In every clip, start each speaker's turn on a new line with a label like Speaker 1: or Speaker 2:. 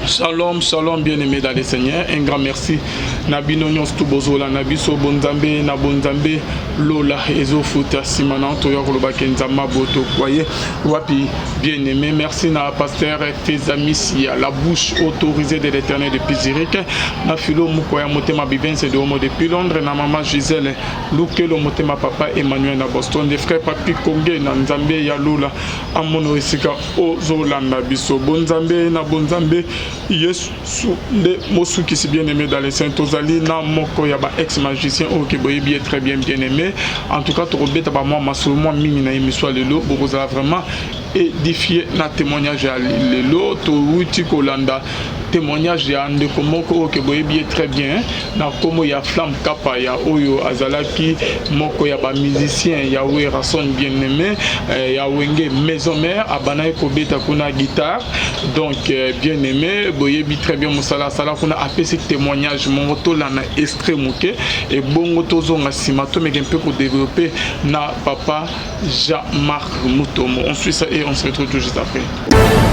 Speaker 1: Shalom, shalom, bien-aimés dans le Seigneur. Un grand merci. Nabino nyons tubozola, nabiso bonzambe, na bonzambe, lola, ezo futa simana, toyo koloba kenzama boto kwaye. Wapi, bien-aimé, merci na pasteur tes amis, la bouche autorisée de l'Éternel depuis Zurich. Na filo mukoya motema bibense de homo depuis Londres, na maman Gisèle, luke lo motema papa Emmanuel na Boston, des frères papi Kongé na Nzambe ya lola, amono esika ozola na biso bonzambe na bonzambe. Yesu le mosu qui si bien aimé dans les saints Tozali na moko ya ba ex magicien au Keboyebi est très bien aimé. En tout cas to robeta ba moi masomo mingi na émission lelo bokoza vraiment édifié na témoignage ya lelo to wuti kolanda témoignage ya ndeko moko au Keboyebi est très bien na komo ya flamme kapa ya oyo azalaki moko ya ba musicien ya we rason bien aimé ya wenge maison mère abana ekobeta kuna guitare donc bien aimé boyebi très bien musala sala kuna apesi témoignage mon to la na extrait moké et bongo tozo nga simato mais un peu pour développer na papa Jean-Marc Mutombo. On suit ça et on se retrouve tout juste après.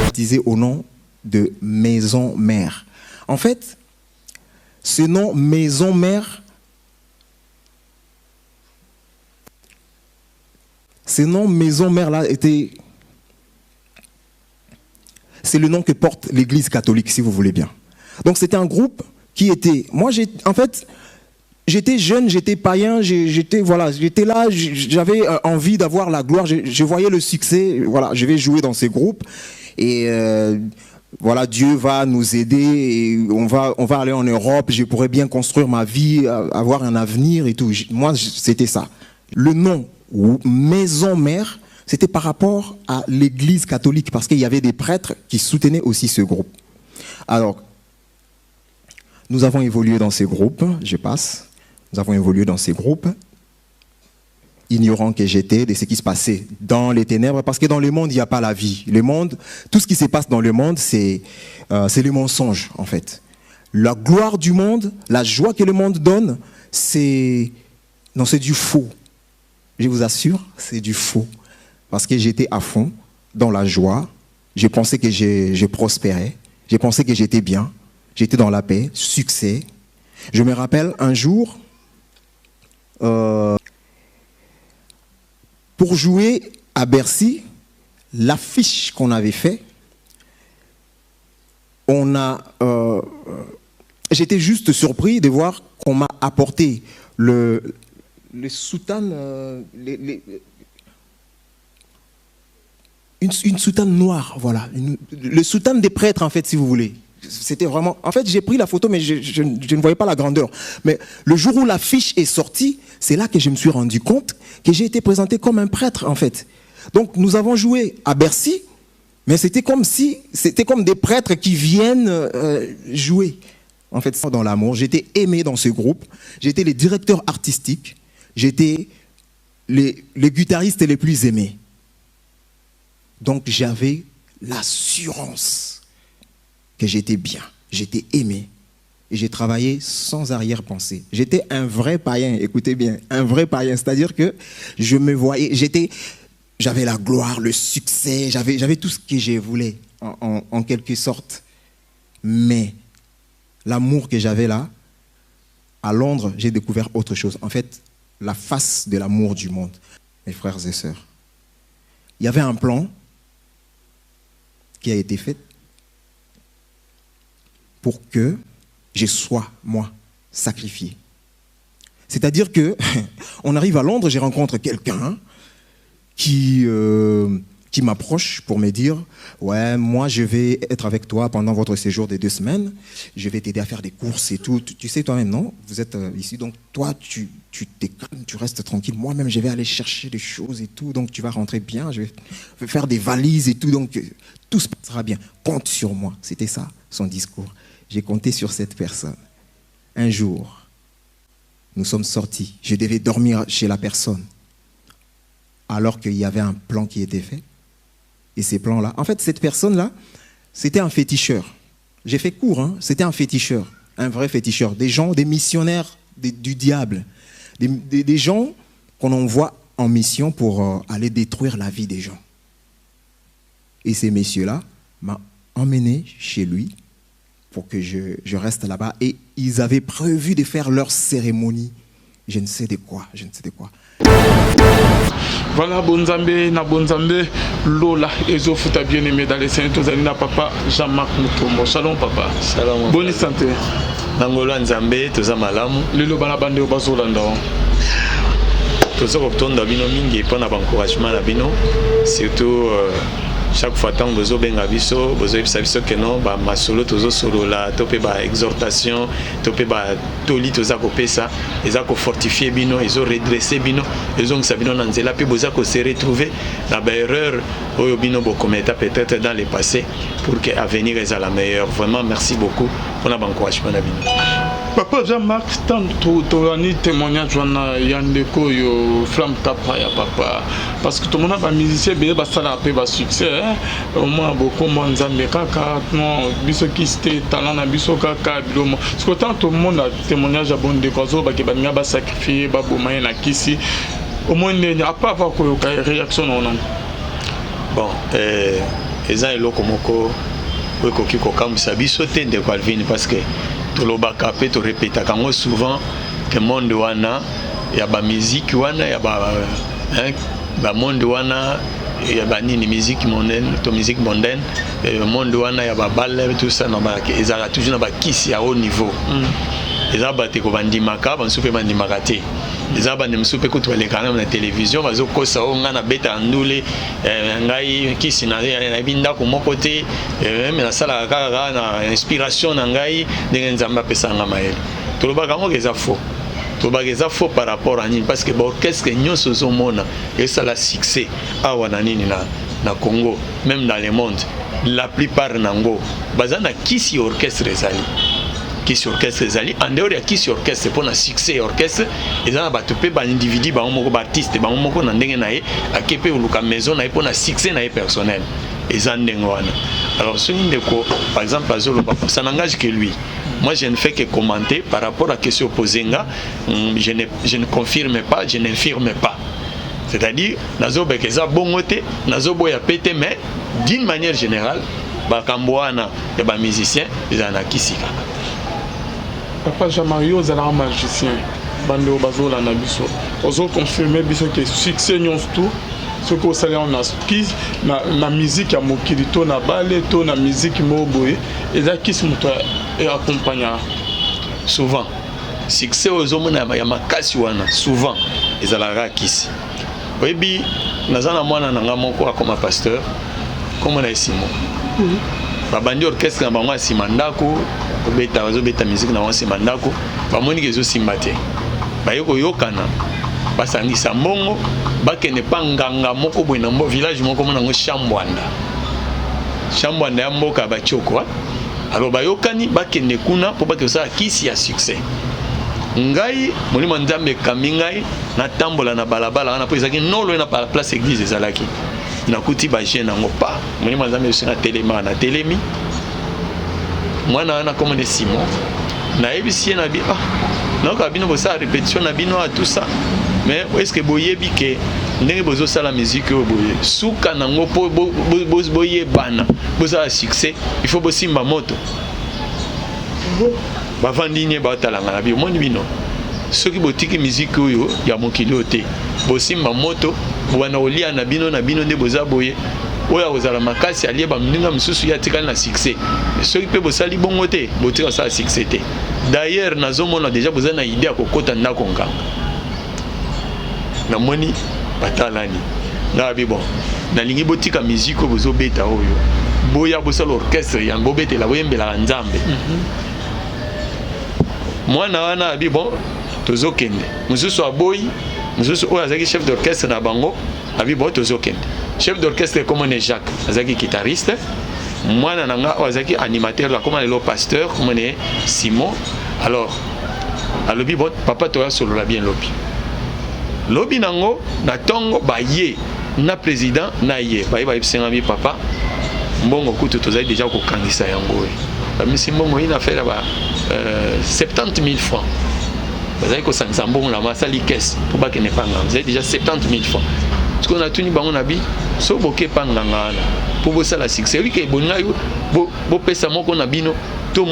Speaker 2: Baptisé au nom de maison mère. En fait, ce nom maison mère, là était, c'est le nom que porte l'Église catholique, si vous voulez bien. Donc c'était un groupe qui était, moi en fait, j'étais jeune, j'étais païen, j'étais là, j'avais envie d'avoir la gloire, je voyais le succès, voilà, je vais jouer dans ces groupes et voilà, Dieu va nous aider et on va aller en Europe, je pourrais bien construire ma vie, avoir un avenir et tout. Moi, c'était ça. Le nom maison mère, c'était par rapport à l'Église catholique parce qu'il y avait des prêtres qui soutenaient aussi ce groupe. Alors, nous avons évolué dans ces groupes, nous avons évolué dans ces groupes, ignorant que j'étais de ce qui se passait dans les ténèbres, parce que dans le monde, il n'y a pas la vie. Le monde, tout ce qui se passe dans le monde, c'est le mensonge, en fait. La gloire du monde, la joie que le monde donne, c'est du faux. Je vous assure, c'est du faux. Parce que j'étais à fond dans la joie, je pensais que je prospérais, je pensais que j'étais bien, j'étais dans la paix, succès. Je me rappelle un jour, pour jouer à Bercy, l'affiche qu'on avait fait, j'étais juste surpris de voir qu'on m'a apporté le soutane, une soutane noire, voilà, le soutane des prêtres en fait, si vous voulez. C'était vraiment... En fait, j'ai pris la photo, mais je ne voyais pas la grandeur. Mais le jour où l'affiche est sortie, c'est là que je me suis rendu compte que j'ai été présenté comme un prêtre, en fait. Donc, nous avons joué à Bercy, mais c'était comme des prêtres qui viennent jouer. En fait, dans l'amour, j'étais aimé dans ce groupe. J'étais le directeur artistique. J'étais les guitaristes les plus aimés. Donc, j'avais l'assurance que j'étais bien, j'étais aimé et j'ai travaillé sans arrière-pensée. J'étais un vrai païen, écoutez bien, un vrai païen, c'est-à-dire que je me voyais, j'avais la gloire, le succès, j'avais tout ce que je voulais en quelque sorte. Mais l'amour que j'avais là, à Londres, j'ai découvert autre chose. En fait, la face de l'amour du monde, mes frères et sœurs. Il y avait un plan qui a été fait pour que je sois, moi, sacrifié. C'est-à-dire que on arrive à Londres, je rencontre quelqu'un qui m'approche pour me dire « Ouais, moi, je vais être avec toi pendant votre séjour de 2 semaines. Je vais t'aider à faire des courses et tout. Tu sais toi-même, non? Vous êtes ici, donc toi, tu t'es calme, tu restes tranquille. Moi-même, je vais aller chercher des choses et tout. Donc, tu vas rentrer bien. Je vais faire des valises et tout. Donc, tout se passera bien. Compte sur moi. » C'était ça, son discours. J'ai compté sur cette personne. Un jour, nous sommes sortis. Je devais dormir chez la personne. Alors qu'il y avait un plan qui était fait. Et ces plans-là... En fait, cette personne-là, c'était un féticheur. J'ai fait court, hein. C'était un féticheur. Un vrai féticheur. Des gens, des missionnaires du diable. Des gens qu'on envoie en mission pour aller détruire la vie des gens. Et ces messieurs-là m'ont emmené chez lui. pour que je reste là-bas. Et ils avaient prévu de faire leur cérémonie. Je ne sais de quoi.
Speaker 1: Voilà, Bonzambe, na Bonzambe, Lola, Ezo Futa bien-aimé dans les Seigneurs, Tozalina, papa, Jean-Marc Mutombo. Shalom, papa.
Speaker 3: Shalom.
Speaker 1: Bonne santé.
Speaker 3: Nangolo Nzambe, toza malamu.
Speaker 1: Lelo bana bande Bazolanda.
Speaker 3: Toza koptonda bino mingi pour na encouragement na bino, surtout chaque fois tant bozo benga biso bozo yebisa biso que non ba masolo tozo solo la topé ba exhortation topé ba toli toza kopesa eza ko fortifier bino ezo redresser bino ezo ngisa bino na nzela pe boza ko se retrouver na ba erreur oyo bino bo commettre peut-être dans le passé pour que avenir est la meilleure. Vraiment merci beaucoup pour na encouragement na bino.
Speaker 1: Papa Jean-Marc, tant de témoignages yandeko yo flamme tapa ya papa parce que tout le monde a musicien bé ba sala pe ba succès au moins beaucoup moins nzambe kaka non biso ki c'était talent na biso kaka bilomo parce que tant tout le monde a témoignage à bon de kozo ba ke ba nga ba sacrifier ba boma na kisi au moins ne a pas avoir ko réaction non.
Speaker 3: Bon eza eloko moko ko koki ko kamisa biso te de Calvin parce que tolobaka pe to répéta kango souvent que monde wana ya ba musique wana ya ba monde wana ya ba nini musique mondaine to musique mondaine monde wana ya ba balle tout ça na ba ezala toujours na ba kisi à haut niveau eza ba te ko bandimaka ba soupe bandimaka te eza ba nem soupe ko to le kana na télévision bazo kosa o ngana beta ndule ngai kisi na binda ko moko te même na sala kaka na inspiration na ngai ndenge nzamba pesa nga maele tolobaka ngo eza faux tolobaka eza faux par rapport à nini parce que orchestre nyonso zomona esa la succès awa na nini na Congo même dans le monde la plupart nango bazana kisi orchestre ezali kisi orchestre ezali en dehors ya kisi orchestre pour na succès orchestre ezana bato pe ba individu ba moko ba artiste ba moko na ndenge na ye akepe uluka maison na ye pour na succès na ye personnel ezandenge wana. Alors ce ndeko par exemple azolo ça n'engage que lui. Moi je ne fais que commenter par rapport à question Pozenga, je ne confirme pas, je n'infirme pas. C'est-à-dire nazo bekeza bongote nazo boya pété mais d'une manière générale ba kamboana et ba musicien ezana kisika.
Speaker 1: Papa Jean-Marie ozala magicien bando bazola na biso ozo confirmer biso que succès nyons tout ce que ça on a skiz na musique ya mokili to na ballet to na musique moboye et là qui sont et accompagnant
Speaker 3: souvent succès ozo mona ya makasi wana souvent ezala kisi oyebi nazana mwana nanga moko comme pasteur comme na Simon babandi orchestre na bango asimandako obeta bazobeta musique na wansi mandako bamoni kezo simbate bayoko yokana basangisa mbongo bakene panganga moko bwena mbo village moko mona ngo Chambwanda ya mboka bachoko alors bayokani bakene kuna po bakosa kisi ya succès ngai molimo nzambe kamingai na tambola na balabala wana po ezaki nolo na place église ezalaki nakuti ba jeune ngo pa molimo nzambe na telema na telemi mwana wana comme des Simon na ebisi na bi donc abino bosa répétition na bino tout ça mais est-ce que boyebi ke ndenge bozo sala musique o boye suka nango po boye bana boza succès il faut bosimba moto ba vandinye ba talanga na bi moni bino soki botiki musique oyo ya mokili ote bosimba moto bwana olia na bino nde boza boye oya ozala makasi alieba mninga msusu ya tikali na succès soki pe bosali bongo te botika sa succès te. D'ailleurs nazomona déjà boza na idée ya kokota ndako nganga na moni batalani na bi bon na lingi botika musique bozo beta oyo boya bosala orchestre ya bobetela boyembela nzambe mwana wana bi bon tozokende mususu aboyi mususu oyo azaki chef d'orchestre na bango abi bon tozokende chef d'orchestre comme on est Jacques azaki guitariste mwana nanga azaki animateur là comme le pasteur comme on est Simon alors alobi bon papa toya solo la bien lobi nango na tongo baye na président na ye baye senga mi papa mbongo kutu tozali déjà ko kangisa yango ba misi mbongo ina fait là-bas 70 000 francs bazali ko sangisa mbongo la masali caisse pour ba kene panga vous avez déjà 70 000 francs ce qu'on a tenu bango nabi so boke panga ngana pour bosala succès oui ke boninga yo bo pesa moko na bino to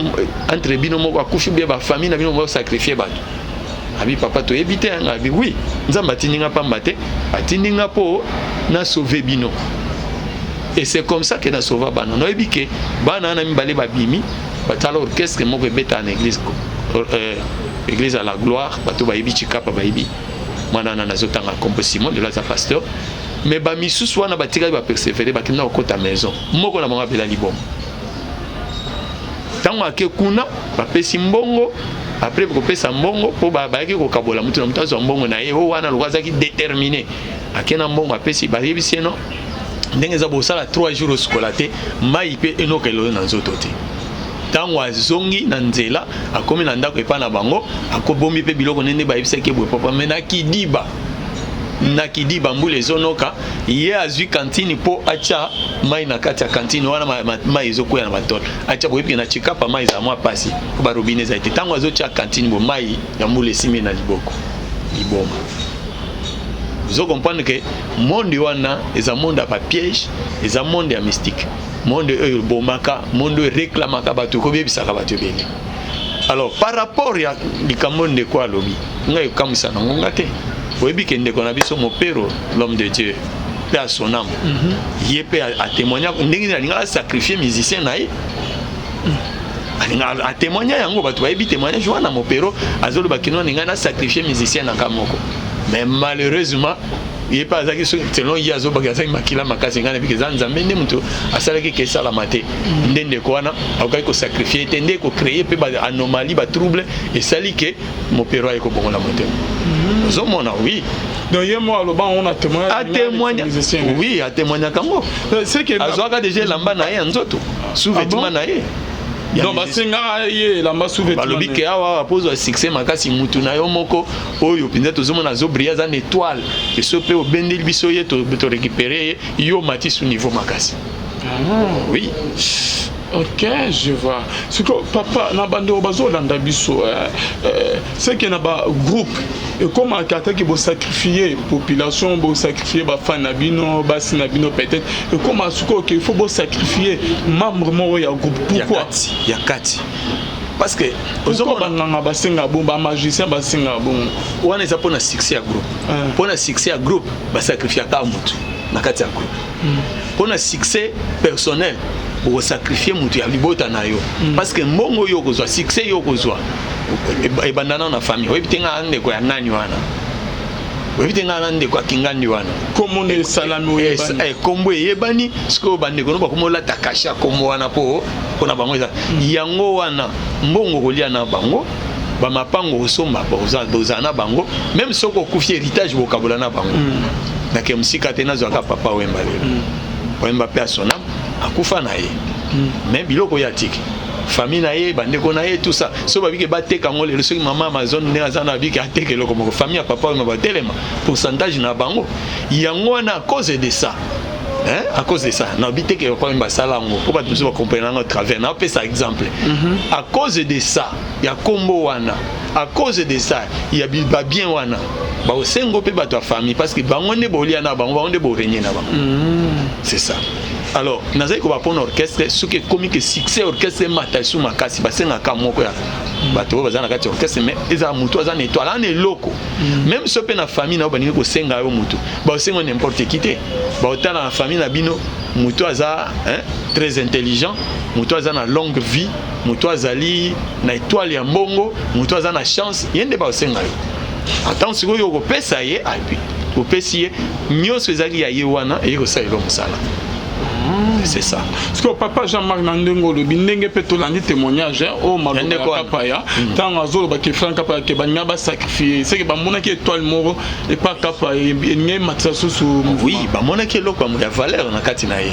Speaker 3: entre bino moko akufi bien ba famille na bino moko sacrifier bato abi papa to éviter abi oui nzamba tininga pamba te atininga po na sauver bino et c'est comme ça que na sauver bana no ebike bana na mibale babimi batala orchestre moko beta en église église à la gloire bato bayibi chikapa bayibi mwana na nazotanga comme Simon de la pasteur mais ba misusu wana batika ba persévérer bakina okota maison moko na mama bela libom tango ake kuna bapesi mbongo après kopesa mbongo po bayaki kokabola mutu na mutazo mbongo na ye o wana lokazaki déterminé akena mbongo apesi bayebisi no ndenge za bosala 3 jours scolate mai pe enoka elo na nzoto te tango azongi na nzela akomi na ndako epa na bango akobombi pe biloko nende bayebisaki boye papa mena kidiba mbule ezonoka ye azwi kantine po acha mai na kati ya kantine wana mai ezokwea na batole acha boyebi na chikapa mai za mwa pasi po barobine eza ete tango azotia kantine bo mai ya mbule esimi na liboma vous comprenez que monde wana eza monde ya piège eza monde ya mystique monde oyo bomaka monde oyo réclamaka bato kobebisaka bato ebele alors par rapport ya likambo ndeko alobi ngai okamwisa na ngonga te oyebi ke ndeko na biso mopero l'homme de Dieu pe à son âme ye pe a témoigner ndenge alinga sacrifier musicien na ye a témoigner yango bato bayebi témoignage wana mopero azoloba kino ninga na sacrifier musicien na kamoko mais malheureusement il est pas selon Yazo Bagazai Makila Makasingana because Zanzambe muto asalaki ke sala mate ndende ko wana akay ko sacrifier tende ko créer pe ba anomalie ba trouble et sali ke mon père ay ko bongola motem zomona oui
Speaker 1: donc hier moi le ban on a témoigné
Speaker 3: oui a témoigné kango
Speaker 1: c'est que
Speaker 3: azwaka déjà lamba na ye nzoto sous vêtement na ye
Speaker 1: non basenga ye lamba sous vêtement
Speaker 3: balobi ke awa pose succès makasi mutu na yo moko oyo pinza tozomona zo briller za étoile et so pe obendeli biso ye to récupérer yo mati sous niveau makasi oui.
Speaker 1: Ok, je vois. Ce que papa na bando bazo landa biso c'est que na ba groupe et comment kata ki bo sacrifier population bo sacrifier ba fan na bino ba sinabino peut-être et comment ce que il faut bo sacrifier membre mo ya groupe pourquoi
Speaker 3: ya kati parce que
Speaker 1: ozomona nganga basenga bon ba magicien basenga bon
Speaker 3: wana eza pona succès ya groupe pona succès ya groupe ba sacrifier ka mutu na kati ya groupe pona succès personnel pour sacrifier mutu ya libota na yo parce que mbongo yo kozwa succès yo kozwa e bandana na famille webitenga ande ko ya nani wana webitenga ande ko kingandi wana
Speaker 1: comment ne salami oyebani
Speaker 3: kombo yebani siko bande ko no ba komola takasha kombo wana po na bango eza yango wana mbongo kolia na bango ba mapango osomba boza na bango même soko kufi héritage bokabola na bango na ke musika tena zwaka papa wemba lelo wemba pe asona akufa na ye mais biloko ya tiki famille na ye bandeko na ye tout ça so babike bateka ngole le soki mama Amazon ne azana biki ateke loko moko famille papa wemba batelema pourcentage na bango yango na à cause de ça à cause de ça na biteke ko mba sala ngo ko ba tous ba comprendre à travers na pe ça exemple à cause de ça ya kombo wana à cause de ça il y a bien wana ba osengo pe ba ta famille parce que bango ne bolia na bango ne bo régner na bango c'est ça. Alors nazai ko ba pona orchestre ce que comique succès orchestre matasu makasi basenga ka moko ya bato bazana kati orchestre mais eza mutu azana étoile ane loko même so pe na famille na baninga ko senga yo mutu ba senga n'importe qui te ba otala na famille na bino mutu aza très intelligent mutu aza na longue vie mutu azali na étoile ya mbongo mutu aza na chance yende ba senga yo attends siko yo ko pesa ye et puis ko pesi ye nyonso ezali ya ye wana e ko saelo musala. C'est ça.
Speaker 1: Parce que papa Jean-Marc Nandengo le binenge peto landi témoignage au malonga papa ya tant azolo ba ke franka pa ke banya ba sacrifier c'est que ba mona ki étoile moro et pas capa et ngé matsaso su
Speaker 3: oui ba mona ki loko ya valeur na kati na ye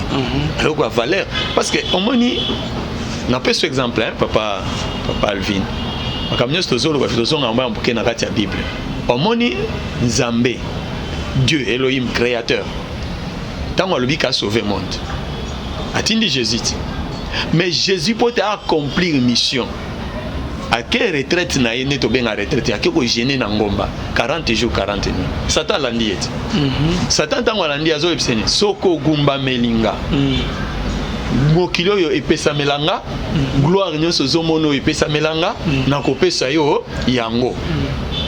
Speaker 3: loko valeur parce que on moni na pe ce exemple papa Alvin makamnyo stozolo ba filosonga mba mbuke na kati ya Bible on moni Nzambe Dieu Elohim créateur tant on lui a sauvé le monde atindi Jésus mais Jésus peut accomplir une mission à quelle retraite na yene to benga retraite à quel gêner na ngomba 40 jours 40 nuits Satan landi et Satan tango landi azo epseni soko gumba melinga mokili oyo epesamelanga gloire nyonso zomono epesamelanga na kopesa yo yango.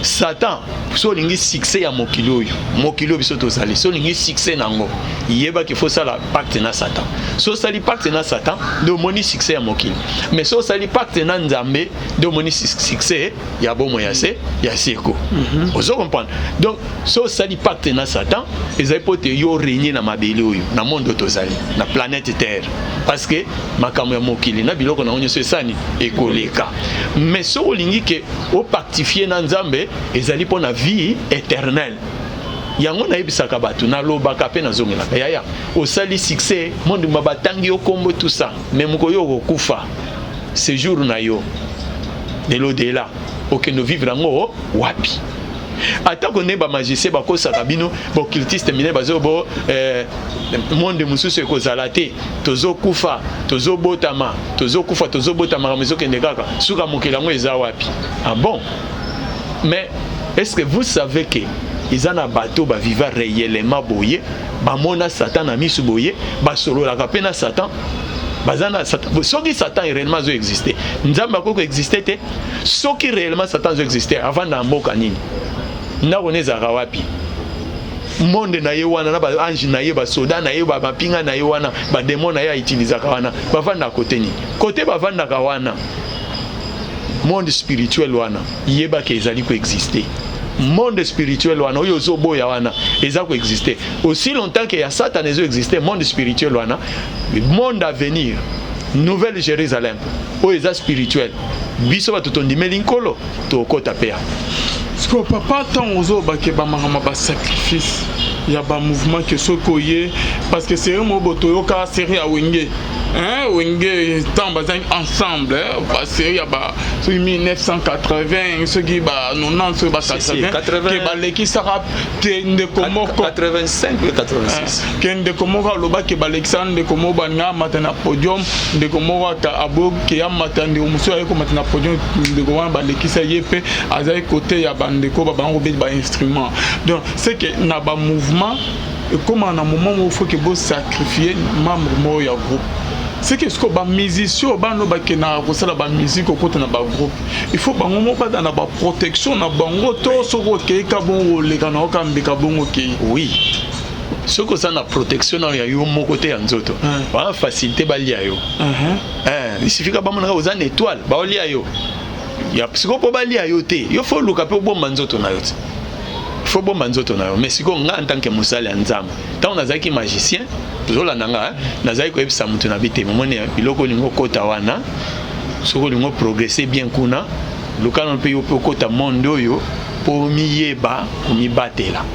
Speaker 3: Satan so lingi succès ya mokili oyo biso tozali so lingi succès nango yeba qu'il faut ça la pacte na Satan. So sali pacte na Satan de moni succès ya mokili, mais so sali pacte na Nzambe de moni succès ya bomo ya se ya seko. Vous comprenez? Donc so sali pacte na Satan ezali pote yo régner na mabeli oyo na monde tozali na planète Terre, parce que makambo ya mokili na biloko na onyo sesani ekoleka. Mais so lingi ke o pactifier na Nzambe ezali pona vie éternelle. Yango na yebisaka batu na lobaka pe na zongelaka yaya osali succès monde mabatangi yo kombo tout ça, mais moko yo kokufa ce jour na yo de l'au-delà okendo vivre ngo wapi. Atako ne ba magicien ba ko sakabino bo cultiste mine bazo bo monde mususu ekozala te tozo kufa tozo botama mezo kende kaka suka mokela ngo eza wapi. Ah bon? Mais est-ce que vous savez que ils en a bateau ba vivre réellement boye ba mona Satan a mis sous boye ba solo la kapena Satan bazana Satan soki Satan réellement zo exister Nzamba ko exister te soki réellement Satan zo exister avant na mboka nini na koneza wapi monde na ye wana na ba ange na ye ba soda na ye ba mapinga na ye wana ba démon na ye utiliser ka wana ba vanda côté ni côté ba vanda ka wana monde spirituel wana yeba ke ezali ko exister. Monde spirituel wana oyo zo boya wana eza ko exister aussi longtemps que ya Satan ezo exister. Monde spirituel wana monde à venir Nouvelle Jérusalem oyo eza spirituel biso ba totondimeli nkolo to kota pea.
Speaker 1: Parce que papa tant ozo ba ke ba mahama ba sacrifice ya ba mouvement que sokoye parce que c'est un mot boto ka série à wenge wenge tant bazang ensemble ba série ya ba 1980 ce qui ba 90 ba 80 que ba leki sara tende komo
Speaker 3: 85 ou 86
Speaker 1: kende komo ka loba ke ba Alexandre komo ba nga matana podium de komo ka abo ke ya matande muso ay ko matana podium de ko ba leki sa yepe azai côté ya bande ko ba bango ba instrument. Donc c'est que na ba mouvement et comment à un moment où il faut que vous sacrifiez membre moya groupe. C'est que ce que les musiciens ba no ba ke na ko sala ba musique ko na ba groupe. Il faut ba ngomo ba na ba protection na bango to so ko ke ka bongo le kana o ka mbika bongo ke.
Speaker 3: Oui. Ce que ça na protection na ya yo moko te ya nzoto. Ba facilité ba lia yo. Il suffit ka ba mona aux an étoile ba lia yo. Ya psiko po ba lia yo te. Yo faut luka pe bo manzoto na yo. Faut bon manzoto na yo. Mais siko nga en tant que musali Nzambe. Tant on azaki magicien, zola nanga, nazaki ko ebisa mutu na bite. Momone biloko lingo kota wana. Soko lingo progresser bien kuna. Lukano pe yo pe kota monde oyo po miyeba, ko mibatela.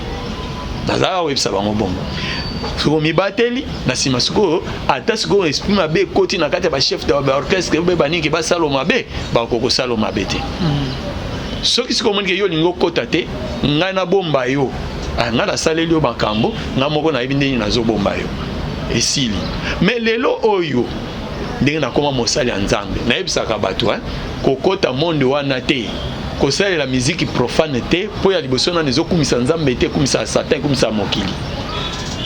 Speaker 3: Nazaka ko ebisa bango bongo. Soko mibateli na sima soko ata soko esprit mabe koti na kati ba chef de orchestre be baniki ba salo mabe ba ko salo mabe te. Ce qui se commande que yo lingo kota te nga na bomba yo nga la saleli yo bakambo nga moko na ibinde na zo bomba yo esili. Mais lelo oyo ndenge na koma mosali Nzambe na ebisaka bato ko kota monde wana te ko sala la musique profane te po ya liboso na nezo kumisa Nzambe te kumisa Satan kumisa mokili.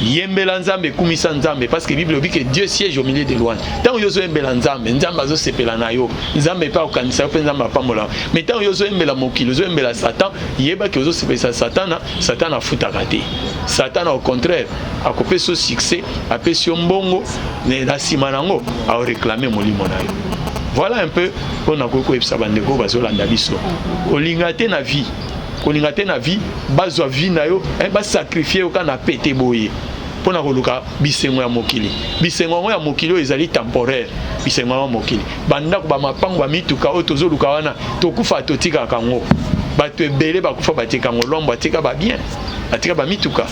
Speaker 3: Yembela Nzambe kumisa Nzambe parce que la Bible dit que Dieu siège au milieu des louanges. Tant yo zo yembela Nzambe, Nzambe azo sepela na yo. Nzambe pa okanisa pe Nzambe apambola. Mais tant yo zo yembela mokili, zo yembela Satan, yeba que yo zo sepela Satan, Satan a futaka te. Satan au contraire a copé son succès, a pesi mbongo, ne la simanango a réclamer molimo na yo. Voilà un peu on a koko epsa bandeko bazolanda biso. Olingate na vie. Kolingate na vie bazwa vie na yo ba sacrifier ka na pété boye pona koluka bisengo ya mokili. Bisengo ya mokili ezali temporaire. Bisengo ya mokili banda ko ba mapango ba mituka o tozoluka wana tokufa totika kango bato ebele bakufa batika ngolombo atika ba bien atika ba mituka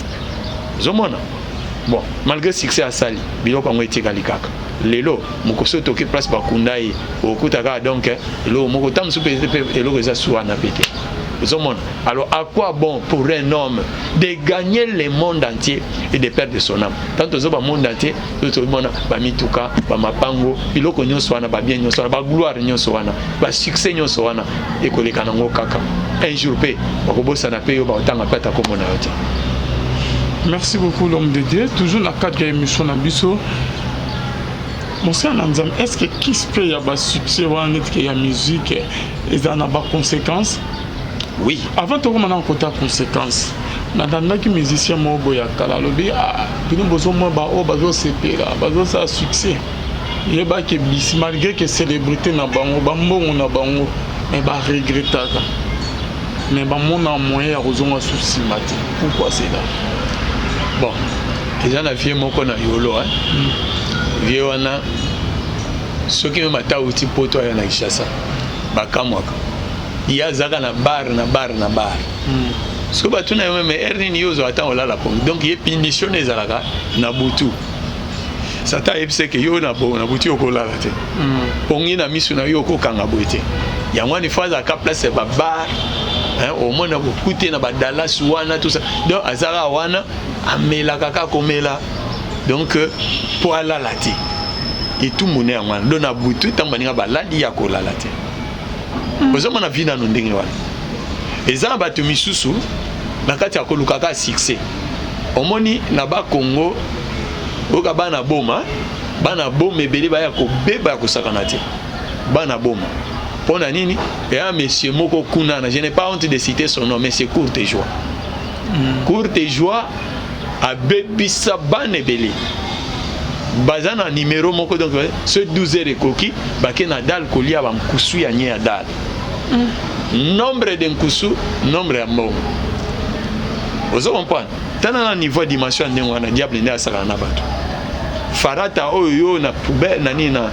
Speaker 3: zomona. Bon, malgré succès à Sali, biloko ngo etika likaka. Lelo mokoso toki place bakundai okutaka donc lelo moko tam super eloko eza suana pété. Alors à quoi bon pour un homme de gagner le monde entier et de perdre son âme? Tant que le monde entier, tout le monde va mituka, va mapango, biloko nyonso wana, va bien nyonso wana, va gloire nyonso wana, va succès nyonso wana, et que les kanango kaka. Un jour pe, bakobosa na pe yo ba otanga pata komo na yote.
Speaker 1: Merci beaucoup l'homme de Dieu. Toujours la 4e émission na biso. Monsieur Nanzam, est-ce que qui se peut y avoir succès ou en est-ce qu'il y a musique et ça n'a pas conséquences?
Speaker 3: Oui.
Speaker 1: Avant de remonter en côté conséquences, dans les musiciens moboya kala lobi ah bino bozo mo ba o bazo sepela bazo ça succès. Yeba que bis malgré que célébrité na bango bambongo na bango mais ba regrettaka. Mais ba mon en moyen à rozonga souci mati. Pourquoi c'est là?
Speaker 3: Bon, les gens la vie moko na yolo hein. Vie wana ceux qui me mata outi poto ya na Kishasa. Bakamwaka. Il y a zaka na bar. Ce que batu na même erni yozo ata olala pong. Donc il est punition ezalaka na butu. Sata epse ke yo na butu okolala te. Pongi na misu na yo okokanga boete. Yango ni fois aka place ba bar. Hein, au moins na bokute na badala suwana tout ça. Donc azara wana amela kaka komela. Donc pour ala lati. Et tout monde en wana. Donc na butu tambaninga baladi ya kolala te. Ozoma na vida no ndenge wana. Eza batu misusu nakati ya kolukaka succès. Omoni na ba Congo oka bana boma ebele ba ya ko beba ya kosakana te. Bana boma. Pona nini? Et un monsieur moko kunana, je n'ai pas honte de citer son nom, mais c'est Courtejoie. Courtejoie a bebisa bana ebele. Bazana numéro moko donc ce 12 heures ekoki bake na dal kolia ba mkusu ya nye ya dal. Nombre de nkusu, nombre ya mbongo. Ozo comprendre. Tana na niveau dimension ndenge wana diable nde asaka na bato. Farata oyo na poubelle nani na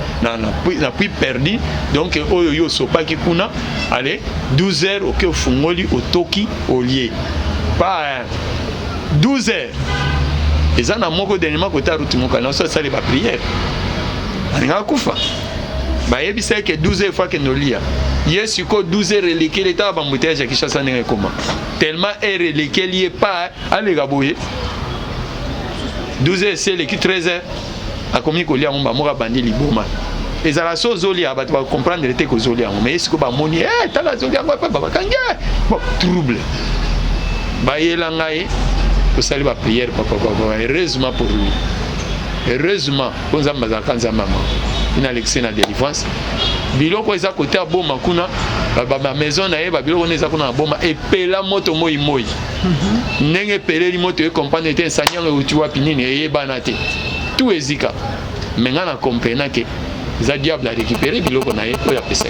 Speaker 3: puis perdu donc oyo sopaki kuna allez 12 heures OK ofungoli otoki olie. Pas 12 heures. Eza na moko denima kota ruti moka na so sali ba prière. Aninga kufa. Ba yebisa ke 12 heures fois que no lia. Yesu ko 12 heures reliqué l'état ba mbouteillage ki chasa ndenge comment. Tellement est reliqué lié pas ale gaboye. 12 heures c'est les 13 heures. A komi ko lia mba moka bandi liboma. Ezala so zoli abatu ba comprendre te ko zoli yango mais est-ce que ba moni tala zoli yango pa ba kanga. Bon trouble. Ba yela ngai ko sali ba prière papa heureusement pour lui. Heureusement pour nzamba za kanza mama. Ina l'excès na délivrance. Biloko eza côté a boma kuna ba maison na ye ba biloko neza kuna boma epela moto moi. Ndenge peleli moto e comprendre te enseignant e utiwa pinini e banate. Tout ezika. Menga na comprendre que za diable a récupéré biloko na ye ko ya pesa.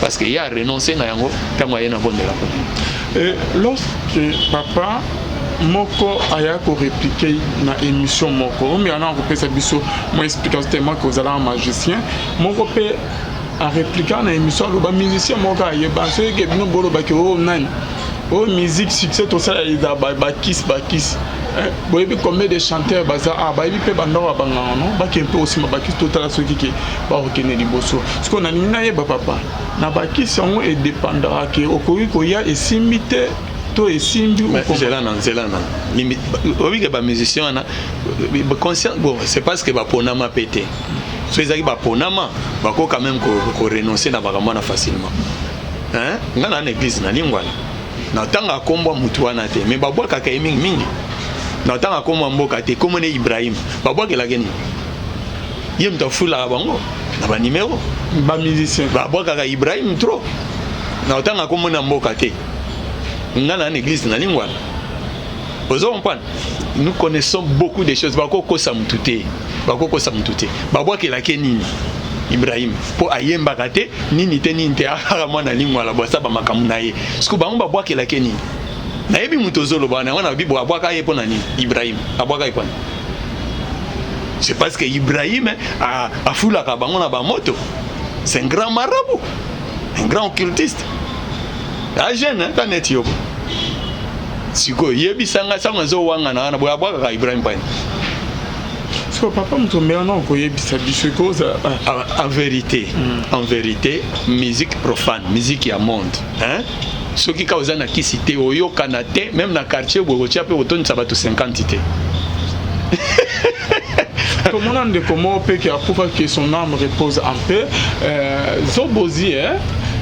Speaker 3: Parce que il a renoncé na yango tango ye na bondela.
Speaker 1: Et lorsque papa moko aya ko répliquer na émission moko mais on a repéré biso moi explication tellement que vous allez un magicien moko pe a répliquer na émission le ba musicien moko aye ba so ke bino bolo ba ke o nani o musique succès to ça ida ba kiss boy bi combien de chanteurs baza ba bi pe banda wa banga non ba ke peu aussi ba kiss total so ki ba okene liboso ce qu'on a ni na ye ba papa na ba kiss on est dépendant que okoki ko ya esimite et simbi ou
Speaker 3: Zélana. Oui, que les musiciens sont conscients. Bon, c'est parce que les ponama pété. Si ils arrivent à ponama, ils vont quand même renoncer à la facilement. Hein? Dans l'église, dans l'ingwala. Dans le temps à combo mutuana te, mais babwa kaka mingi. Dans le temps à combo mboka te, comme on est Ibrahim. Babwa kela geni. Yem ta fula la bango. Na ba numéro.
Speaker 1: Ba musicien.
Speaker 3: Babwa kaka Ibrahim trop. Dans le temps à combo na mboka te. Dans l'église, dans l'ingwala. Nous connaissons beaucoup de choses. Bako samutute. Babwa kela kenini. Ibrahim pour ayemba kate nini te nini te akara na lingwala bosa ba makamuna ye. Sku bango babwa kela kenini. Na yebi mutozolo bana wana bibo abwa ka ye pona nini Ibrahim. Abwa ka ye pona. C'est parce que Ibrahim a fula ka bango na ba moto. C'est un grand marabout. Un grand occultiste. La jeune hein, ta net yobo. Siko yebi sanga zo wanga na wana boya bwaka ka Ibrahim pa.
Speaker 1: Siko papa mutombe na ko yebi sa bisoko
Speaker 3: en vérité musique profane, musique ya monde, hein? Ce qui cause na kisité oyo kanate même na quartier bogotia pe otoni sabato 50 té.
Speaker 1: Comment on peut que son âme repose en paix. Zobozi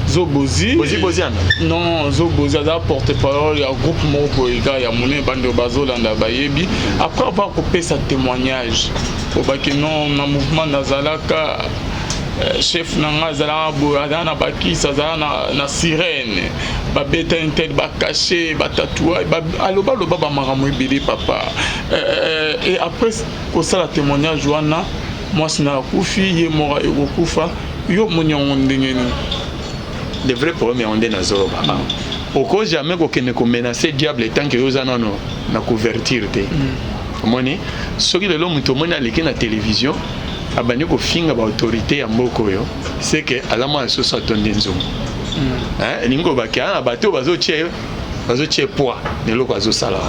Speaker 1: Zobozi.
Speaker 3: Boziana.
Speaker 1: Non, Zobozi a porte-parole, il y a un groupe moko il y a moné bande bazolanda bayebi. Après avoir coupé sa témoignage, au baki non na mouvement nazalaka chef nanga zala boada na baki sazana na sirène. Ba beta intel ba caché, ba tatouage, ba aloba loba ba maramou ebele papa. Et après ko ça la témoignage wana moi sina kufi ye mora e kufa yo monyango ndengeni.
Speaker 3: Le vrai problème on est dans zoroba. Oko jamais ko kene ko menacer diable tant que yozana no na couverture te. Moni soki lelo muto moni aleki na télévision abani ko finga ba autorité ya mboko yo c'est que alama so sa tonde nzongo. Lingo bakia na bato bazo che poids lelo ko azo sala.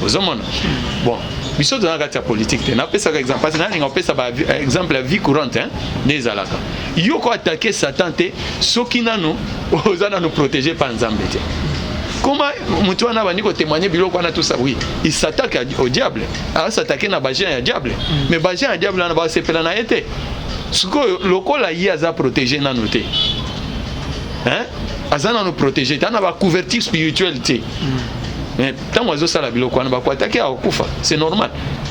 Speaker 3: Ozomona. Bon, biso dans la politique te na pesa ka exemple parce que na linga pesa ba exemple la vie courante des alaka. Yo ko attaquer Satan te soki nano ozana nous protéger par Nzambe te. Comment mutu wana bani ko témoigner biloko wana tout ça oui, il s'attaque au diable. Alors s'attaquer na bagien ya diable. Mais bagien ya diable na ba sepela na été. Suko lokola yi aza protéger nano te. Azana nous protéger, t'as na couverture spiritualité. Mais tant oiseau ça la biloko wana ba ko attaquer à okufa, c'est normal.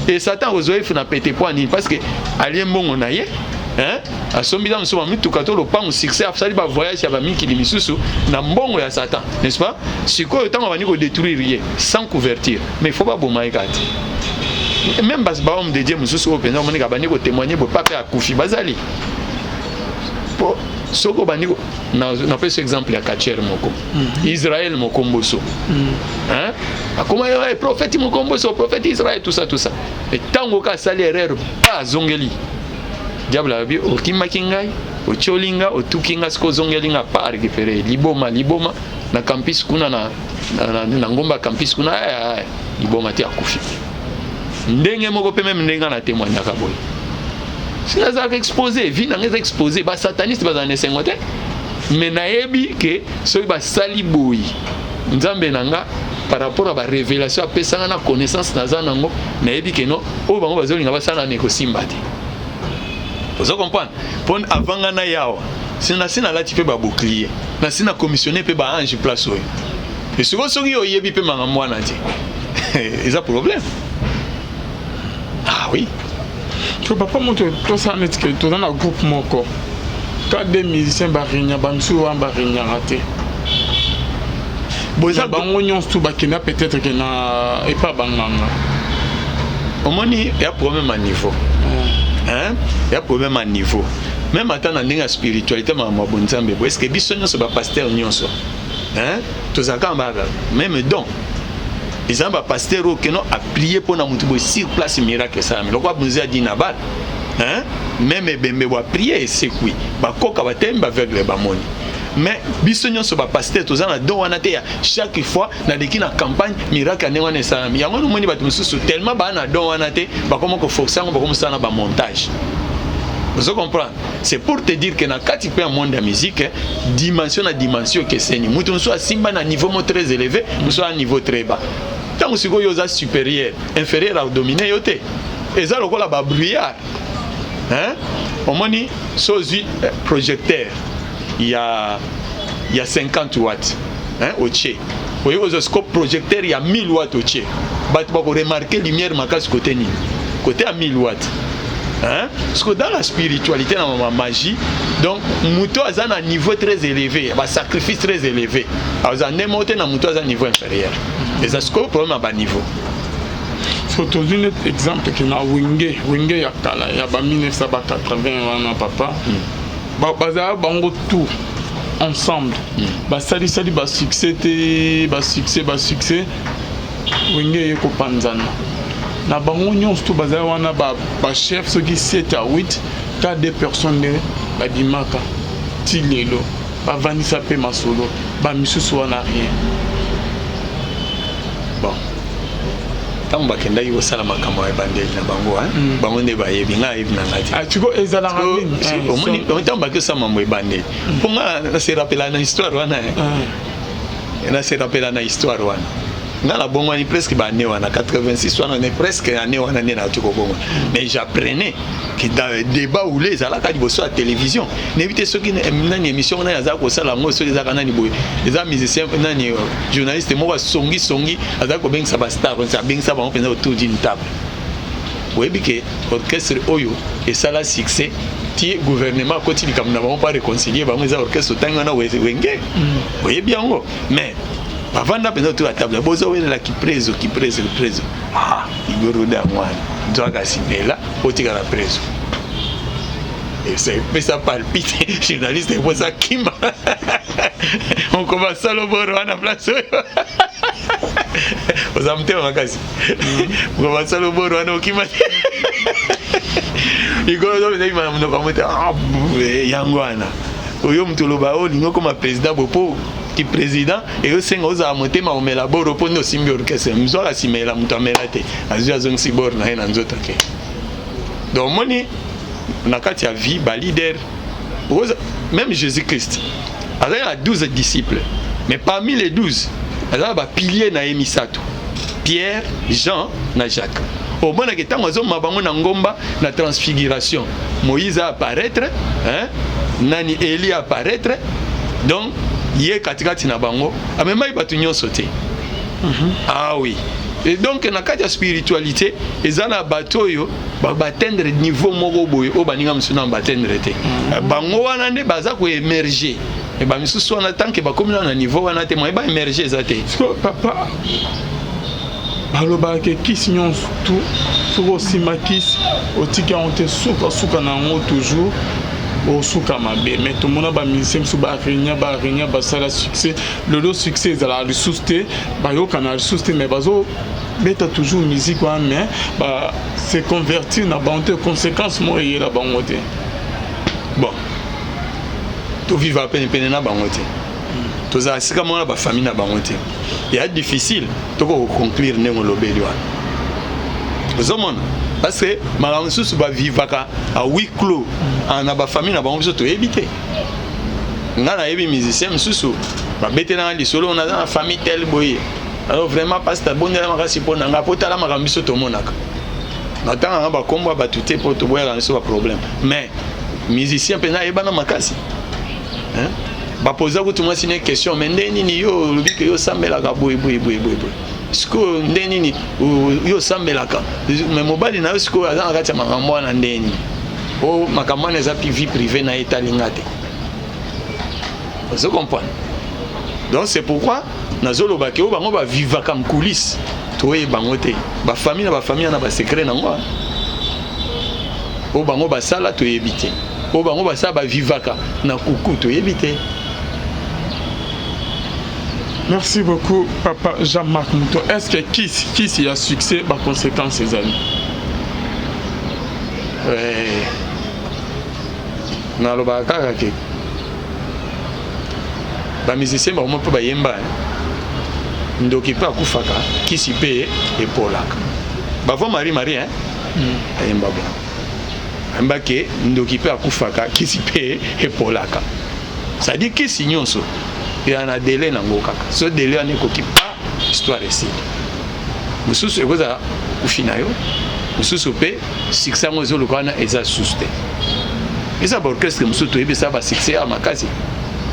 Speaker 3: Et Satan ozoe funa péter point ni parce que alien bon on aye. A sombida mso mamitu katolo pa mu succès afsali ba voyage ya ba mikili misusu na mbongo ya Satan, n'est-ce pas? Siko tant bani ko détruire rien sans couverture, mais il faut pas bomai kati. Même bas ba homme de Dieu misusu o penza moni ka bani ko témoigner bo papa ya kufi bazali. Po soko bani ko na pe ce exemple ya Kacher moko. Israël moko mboso. Comment le prophète moko mboso, prophète Israël tout ça. Et tango ka sali erreur pas zongeli. Diable a dit, au Kimakingai, au Cholinga, au Tukinga, ce qu'on a pas récupéré. Liboma, na campus kuna na ngomba campus kuna, Liboma te akufi. Ndenge moko pe même ndenga na témoigner kaboy. Si na za exposé, vie na ngeza exposé, ba sataniste ba za nesengote. Mais na yebi que so ba sali boy. Nzambe nanga par rapport à la révélation à pesanga na connaissance na za nango, na yebi que no, o bango bazolinga ba sala neko simbati. Vous comprenez? Pour avant gana yao, si na sina là tu peux ba bouclier, na sina commissionner peut ba ange place oyo. Et souvent soki yo yebi peut manga mwana ti. Ils a problème. Ah oui.
Speaker 1: Tu papa monte tout ça net que tout dans un groupe moko. Quand des musiciens barinya bamsu wa barinya raté. Boza bangonyon tout bakina peut-être que na et pas banganga.
Speaker 3: Au moins il y a problème à niveau. Il y a problème à niveau. Même attends dans la spiritualité, est-ce que biso nyonso ba pasteur nyonso, tout ça quand même donc ils ont ba pasteur qui non a prié pour na mutu sur place miracle ça. Mais lokwa bunzi a dit na bal, même bembe wa prier c'est quoi? Ba koka ba temba aveugle ba moni. Mais biso nyonso ba pasteur tout ça na don wana te chaque fois na deki na campagne miracle ne wana ça. Yango no moni ba tumususu tellement ba na don wana te ba comment ko forcer ba comme ça na ba montage. Vous comprenez? C'est pour te dire que dans le monde de la musique, dimension à dimension que c'est ni. Nous sommes à un niveau très élevé, nous sommes à un niveau très bas. Tant que nous sommes supérieur, inférieur à dominer, et ça, on a un brouillard. Au moins, sur le projecteur, il y a 50 watts au tché. Vous voyez, au scope projecteur, il y a 1000 watts au tché. Vous remarquez la lumière côté à 1000 watts. Parce que dans la spiritualité, dans la magie, donc Mouto a un niveau très élevé, un sacrifice très élevé. Alors, un Mouto a un niveau inférieur. Et ça, c'est le problème à bas niveau.
Speaker 1: Surtout un exemple qui est Wingé Yakala, il y a 1980 papa. Baza bango tout ensemble. Sali succès, Wingé Yeko Panzana. Na bango nyonso to bazali wana ba chef soki 7 à 8 ka des personnes ba bimaka ti lelo ba vanisa pe masolo ba misusu wana rien.
Speaker 3: Bon tant bakenda yo sala makambo ya bandeli na bango bango ne ba yebi nga yebi na ngati
Speaker 1: ah tu go ezala ngani
Speaker 3: au moni tant bakyo sa mambo ya bandeli ponga na se rappela na histoire wana na se rappela na histoire wana la bongo ni presque ba né wana 86 wana on est presque année wana né na tuko bongo. Mais j'apprenais que dans le débat où les ala ka diboso à télévision n'éviter ceux qui nani émission na za ko sala ngo ceux les aka nani boy les musiciens nani journaliste mo ba songi aza ko bengisa ba star on sa bengisa ba on penza autour d'une table. Oui que orchestre oyo et ça la succès ti gouvernement continue comme n'a pas réconcilier ba ngo za orchestre tanga na wenge. Oui bien ngo mais avant de penser autour de la table, bozo wela qui preso. Ah, igoro da mwana. Ndoka sinela, otika la preso. Et c'est mais ça palpite, journaliste et ça kima. On commence à le voir à la place. Vous amte makasi. On commence à le voir à kima. Igoro do ndai mana mnoka mote ah yangwana. Oyo mtoloba o lingo comme président bopo qui président et au sein aux amontés ma omela boro pour nos simbi orchestre mzo la simela mutamelate azua zong sibor na ina nzota ke donc moni na kati ya vie ba leader même Jésus-Christ avait a 12 disciples mais parmi les 12 il y a ba pilier na emisato Pierre, Jean na Jacques. Au moment que tant mazo mabango na ngomba na transfiguration Moïse a apparaître hein nani Élie apparaître donc yé katikati na bango amema ibatu nyonso te. Ah oui. Et donc na kati ya spiritualité ezana bato yo ba atteindre niveau moko boye o baninga msuna ba atteindre te. Bango wana nde baza ko émerger. Et ba misusu wana tant que ba komina na niveau wana te mo ba émerger ezate.
Speaker 1: Papa baloba ke kisi nyonso tout soko sima kisi otika onte suka na ngo toujours au suka mabe mais tout monde ba musicien sou ba renya ba sala succès le succès est la ressource ba yo kana ressource mais bazo beta toujours musique wa mais ba se convertir na bonté conséquence mo yé la bangote bon to vivre à peine na bangote to za sika mo na ba famille na bangote il est difficile to ko conclure nengo lobeli wa zomona parce que maman sous ba vivaka à huis clos en aba famille na bango to éviter ngana yebi musicien sous ba betena li solo on a dans la famille tel boye alors vraiment pasteur bonela makasi pona nga potala makambiso to monaka natanga ba komba ba tuté pour to boya na so problème mais musicien pena yebana makasi hein ba poser ko tout moi une question mais ndeni ni yo lobi que yo sambela ka boy siko ndeni ni yo sambelaka mais mobali na yo siko azanga kati ya makambo na ndeni o makambo na za vie privée na etalingate vous comprenez donc c'est pourquoi nazoloba ke o bango ba vivre comme coulisses toye bango te ba famille na ba secret na ngwa o bango ba sala to éviter o bango ba sala ba vivaka na kuku to éviter. Merci beaucoup, Papa Jean-Marc Mouton. Est-ce que qui y a succès par conséquent ces années?
Speaker 3: Na lo ba kaka ke ba musicien ba mo pa yemba ndoki pa kufaka kisi pe epolaka ba vo Marie hein yemba ba amba ke ndoki pa kufaka kisi pe epolaka ça dit que signonso il y a un délai dans le cas. Ce délai n'est qu'au histoire ici. Nous sommes au final. Nous sommes au succès aux locaux et ça susté. Et ça orchestre nous sommes au ça va succès à ma case.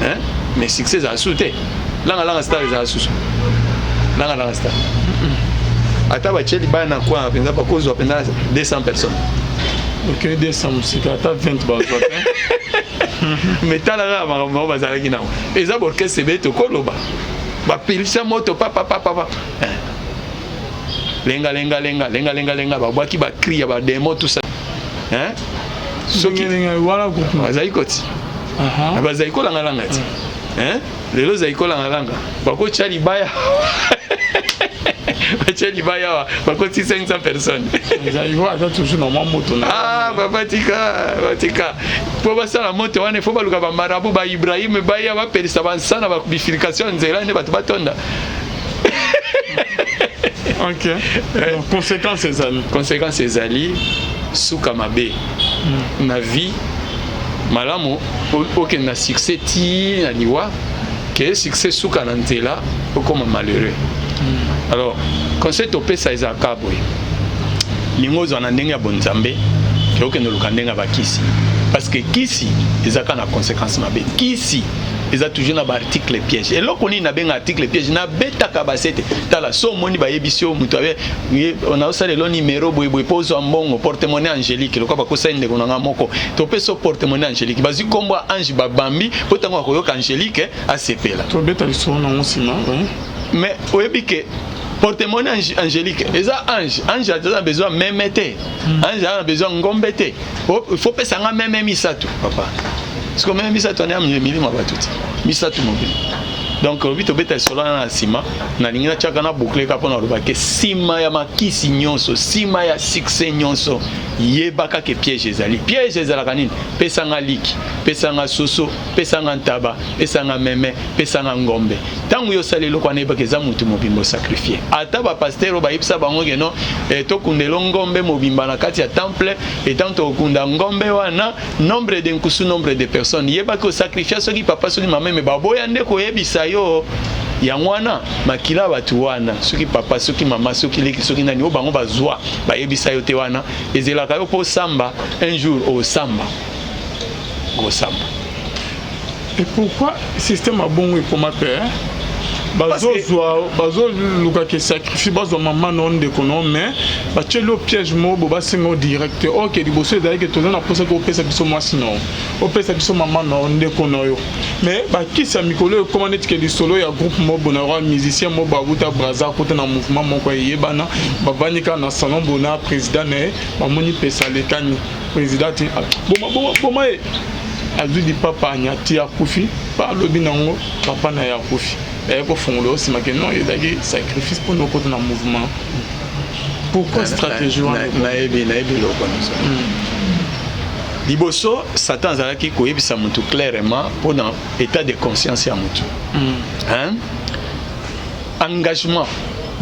Speaker 3: Hein? Mais succès à souté. Là star est à sous. Là star. Ataba cheli ba na kwa penza pa cause wa penza 200 personnes.
Speaker 1: OK 200 musique ata 20 ba mais talala maman bazala kina eza orchestre beto koloba ba pilisa moto papa lenga ba bwaki ba cria ba demo tout ça hein soki wala groupe
Speaker 3: bazaikoti bazaikola ngalanga ti hein lelo zaikola ngalanga bako chali baya Bacheli baya bako 500 personnes.
Speaker 1: Ils vont attendre toujours dans mon moto.
Speaker 3: Ah batika. Pour ça la moto wane faut baluka ba marabu ba Ibrahim baya ba perisa bansana ba bifilication nzela ne batu batonda.
Speaker 1: OK. Donc conséquences ezali suka mabe. Na vie malamu aucun na succès ti na liwa que succès suka na nzela comme malheureux.
Speaker 3: Alors conseil topesa ezaka boye lingo ozwa ndenge ya bonzambe okende luka ndenge ya bakisi parce que kisi ezaka na conséquence mabe kisi eza toujours na ba article piège eloko nini na benga article piège na betaka basete tala so moni ba yebisio mutu abe on a osala le numéro boy pozo mbongo porte-monnaie angélique lokwa bakosa inde konanga moko to peso porte-monnaie angélique bazi kombo ange babambi potango akoyoka angélique asepela
Speaker 1: to beta liso na nsima
Speaker 3: mais oyebike porte-monnaie angélique eza ange a besoin même été ange a besoin ngombe te il faut pesa nga même misatu papa parce que même misatu on est milima batuti misatu mobile donc obi to beta solo na sima na lingina chaka na boucler ka pona lobake sima ya makisi nyonso sima ya succès nyonso yebaka ke piège ezala kanini pesa nga liki pesa nga soso pesa nga ntaba pesa nga meme pesa nga ngombe tangu yo salelo kwa neba ke za mutu mobimbo sacrifier ata ba pasteur ba yipsa bango ke no to kundelo ngombe mobimba na kati ya temple et tant to kunda ngombe wana nombre de nkusu nombre de personnes yeba ko sacrifier soki papa soki mama me baboya ndeko yebisa yo yangwana makila batu wana soki papa soki mama soki leki soki nani o bango bazwa ba yebisa yo te wana ezelaka yo po samba un jour au samba.
Speaker 1: Et pourquoi le système a bon pour ma père? Bazo luka ke sacrifie bazo maman non de kono mais ba tchelo piège mo bo ba singo direct OK di bosso d'ailleurs que tozana posa ko pesa biso moi sinon o pesa biso maman non de kono yo mais ba kisa mikolo comment est que di solo ya groupe mo bonara musicien mo ba buta braza côté na mouvement mo ko yebana ba banika na salon bona président ne ba moni pesa le kani président bon azui di papa nyati ya kufi pa lobi nango papa na ya kufi pour fondre aussi ma non il y a des sacrifices pour nos côtés dans le mouvement. Pourquoi stratégie Liboso Satan zalaki ko yebisa mutu clairement pour dans état de conscience ya mutu. Engagement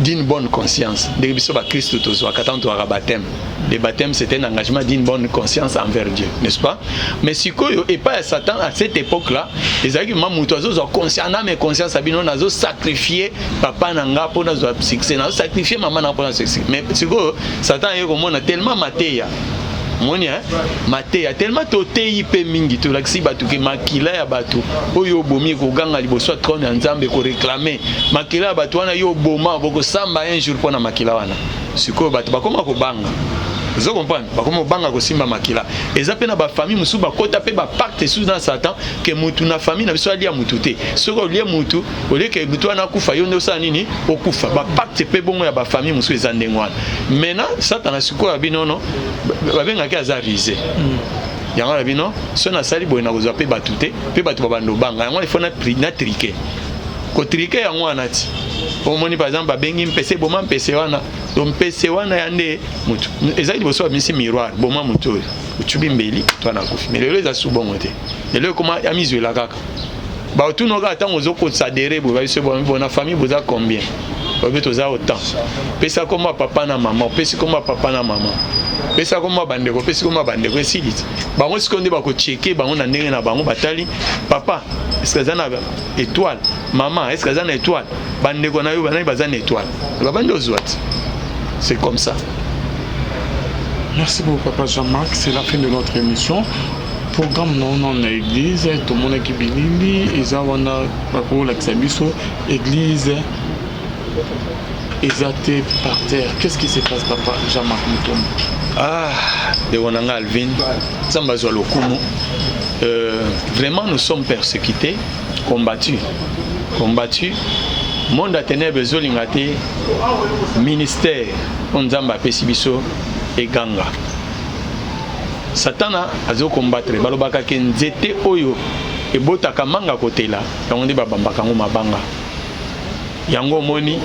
Speaker 1: d'une bonne conscience. De biso ba Christ tozwa katanto ara baptême. Le baptême c'est un engagement d'une bonne conscience envers Dieu, n'est-ce pas? Mais si koyo et pas Satan à cette époque-là, les arguments mutu azo conscient na mais conscience abino nazo sacrifier papa nanga pour nazo succès, nazo sacrifier maman na pour succès. Mais si koyo Satan yeko mona tellement mateya moni mateya tellement totei pe mingi to laksi batu ke makila ya batu oyo bomi ko ganga liboso trône ya Nzambe ko réclamer makila ya batu wana yo boma boko samba un jour pona makila wana siko batu bakoma ko banga vous comprenez bakoma banga ko simba makila eza pe na ba famille musu bakota pe ba pacte sous dans Satan ke mutu na famille na biso ali ya mutu te soko lie mutu ole ke mutu wana kufa yo ndosa nini okufa ba pacte pe bongo ya ba famille musu eza ndengwana maintenant Satan siko ya binono babenga ke azarise yango la bino so na sali boye na kozwa pe batu te pe batu babando banga yango il faut na triquer ko triquer yango anati omoni par exemple babengi mpese boma mpese wana donc mpese wana yande mutu ezali liboso bamisi miroir boma mutu uchubi mbeli to na kofi mais lelo eza subongo te lelo koma ya mizwela kaka ba otunoka atango zoko sadere bo ba biso bona famille boza combien babeto za autant pesa koma papa na maman pesa koma papa na maman pesa koma bandeko pesa koma bandeko esiliti bango sikonde bako checker bango na ndenge na bango batali papa est-ce que ça na étoile maman est-ce que ça na étoile bandeko na yo banani bazana étoile babando zwat c'est comme ça. Merci beaucoup papa Jean-Marc, c'est la fin de notre émission. Programme non en église tout le monde qui bilili ils ont pour l'exabiso église exaté par terre. Qu'est-ce qui se passe papa Jean-Marc Mutombo?
Speaker 3: De Wananga Alvin Zambazo Lokumu, vraiment nous sommes persécutés, combattus. Monde à ténèbres zolingate ministère on Zamba Pesibiso et Ganga. Satana azo combattre balobaka ke nzete oyo ebotaka manga kotela yango ndi babambaka ngo mabanga yango moni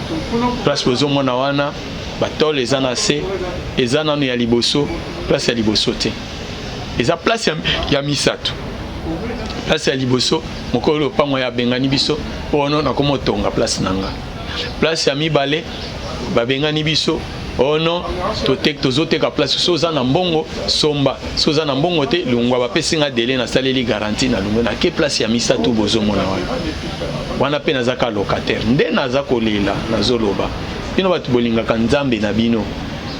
Speaker 3: place bozo mona wana batole ezana se ezana no ya liboso place ya liboso te eza place ya misato place ya liboso mokolo pango ya bengani biso ono na komotonga place nanga place ya mibale babengani biso ono tozoteka place soza na mbongo somba soza na mbongo te lungwa bapesinga dele na saleli garantie na lungo na ke place ya misato bozomona wana pe nazaka locataire nde naza kolela nazoloba bino batu bolingaka nzambe na bino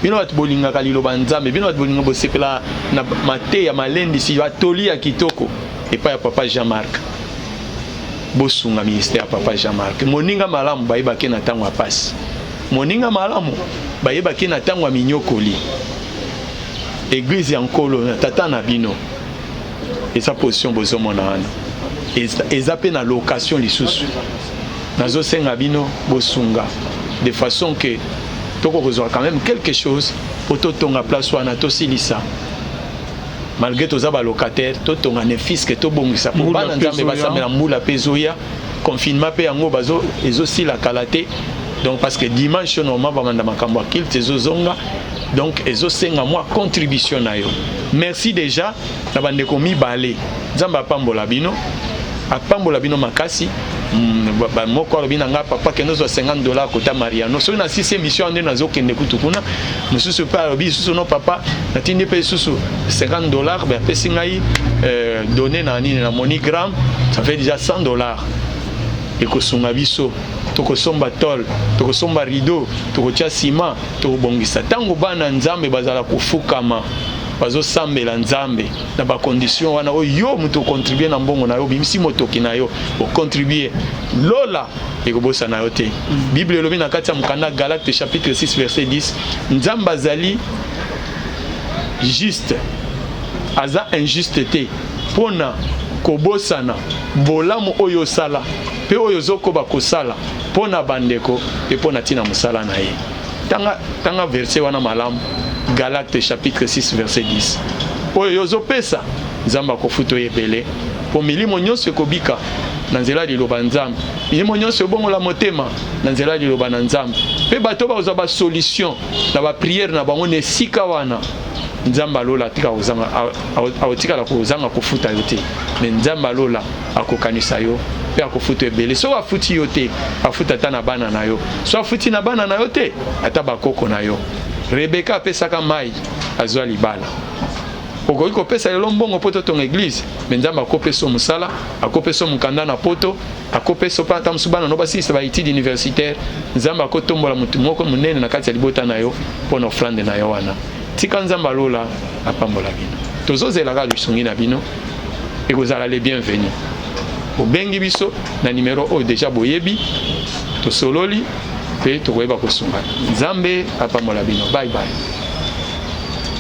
Speaker 3: bino batu bolingaka liloba nzambe bino batu bolinga bosepela na mate ya malendisi batoli ya kitoko epa ya papa Jean-Marc bosunga ministère ya papa Jean-Marc moninga malamu bayebaki na ntango ya pasi moninga malamu bayebaki na ntango ya minyokoli église ya nkolo na tata na bino eza position bozomona wana eza mpe na location lisusu nazosenga bino bosunga de façon que tokozwa quand même quelque chose pour totonga place wana tosilisa malgré toza ba locataire totonga ne fisque tobongisa pour bana nzambe basamela mbula pezoya confinement pe yango bazo ezosila kalate donc parce que dimanche normalement bamanda makambo kilt ezozonga donc ezosenga moi contribution na yo merci déjà na bande komi balé nzamba pambola bino apambola bino makasi moko alobi na nga papa kendo zo $50 kota Mariano so na 6 émission ande nazo kende kutukuna mususu pa alobi susu no papa natindi pe susu $50 ba pesi ngai donner na nini na MoneyGram ça fait déjà $100 et ko sunga biso toko somba tol toko somba rideau toko tia ciment toko bongisa tango bana nzambe bazala kufukama bazo sambela nzambe na ba condition wana oyo muto contribuer na mbongo na yo bimisi motoki na yo o contribuer lola ekobosa na yo te Bible elobi na kati ya mukanda Galate chapitre 6 verset 10 nzamba azali juste aza injuste te pona kobosana bolamu oyo sala pe oyo zokoba kosala pona bandeko pe pona tina musala na ye tanga verset wana malamu Galate chapitre 6 verset 10 oyo yozopesa nzamba kofuto yebele po milimo nyonso ekobika na nzela liloba nzambe milimo nyonso ebongola motema na nzela liloba na nzambe pe bato bazwa ba solution na ba prière na bango ne sika wana nzamba lola tika ozanga aotika la kozanga kofuta yote mais nzamba lola akokanisa yo pe akofuta ebele so afuti yote afuta ta na bana na yo so afuti na bana na yo te ata bakoko na yo Rebecca apesaka mai azwa libala okoki kopesa lelo mbongo poto ton église mais nzamba akopeso musala akopeso mukanda na poto akopeso pa ata musubana no basisa ba études universitaires nzamba akotombola mutu moko munene na kati ya libota na yo pona offrande na yo wana tika nzamba lola apambola bino tozozelaka lusungi na bino ekozala les bienvenus obengi biso na numéro oyo déjà boyebi tosololi pe tokoyeba kosunga nzambe apambola bino bye bye.